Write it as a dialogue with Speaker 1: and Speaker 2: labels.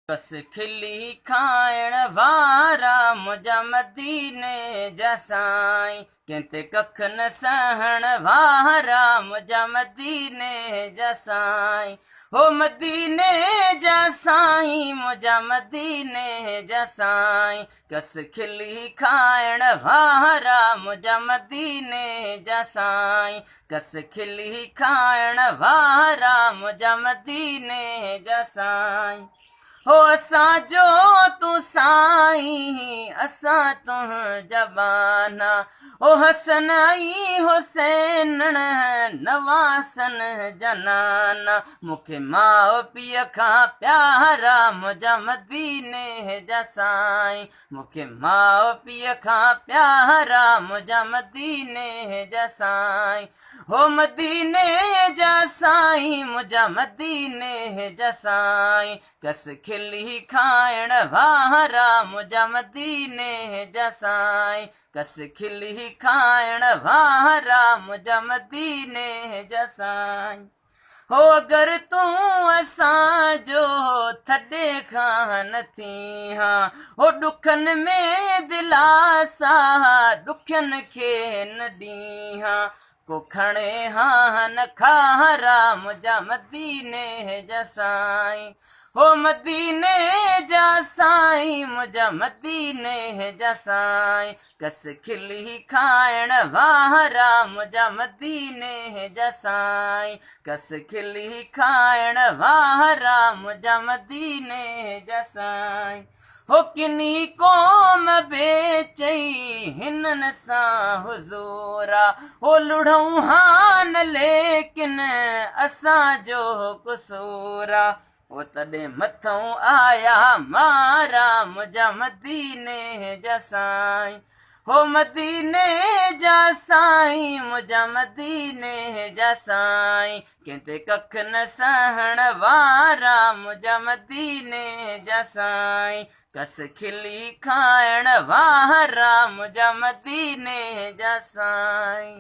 Speaker 1: कस खिली खाइण वारा मुंहिंजा मदीने जा साईं, कंहिंते कख न सहण वारा मुंहिंजा मदीने जा साईं। हो मदीने जा साईं, मुंहिंजा मदीने जा साईं, कस खिली खाइण वारा मुंहिंजा मदीने जा साईं, कस खिली खाइण वारा मुंहिंजा मदीने जा साईं। हो असां जो तूं साईं, असां तुंहिंजा बाना, हो हसन ऐं हुसैन नवासन जा नाना, मूंखे माउ पीउ खां प्यारा मुंहिंजा मदीने जा साईं, मूंखे माउ पीउ खां प्यारा मुंहिंजा मदीने जा साईं। हो मदीने जा साईं, मुंहिंजा मदीने जा साईं, कस खिली खाइण वारा मुंहिंजा मदीने जा साईं, कस खिली खाइण वारा मुंहिंजा मदीने जा साईं। हो अगर तूं असांजो थॾे खां न थी हा, हो ॾुखनि में दिलासा ॾुखियनि खे न ॾी हा, को खणे हा न खारा मुंहिंजा मदीने जा साईं। हो मदीने जा साईं, मुंहिंजा मदीने जा साईं, कस खिली खाइण वारा मुंहिंजा मदीने जा साईं, कस खिली खाइण वारा मुंहिंजा मदीने जा साईं। हो किनी क़ौम बेचई हिननि सां हुज़ूरा, हो लुढ़ऊं हान लेकिन असांजो कुसूरा, हो तॾहिं मथऊं आया मारा मुंहिंजा मदीने जा साईं। हो मदीने जा साईं, मुंहिंजा मदीने जा साईं, कंहिंते कख न सहण वारा मुंहिंजा मदीने जा साईं, कस खिली खाइण वारा मुंहिंजा मदीने जा साईं।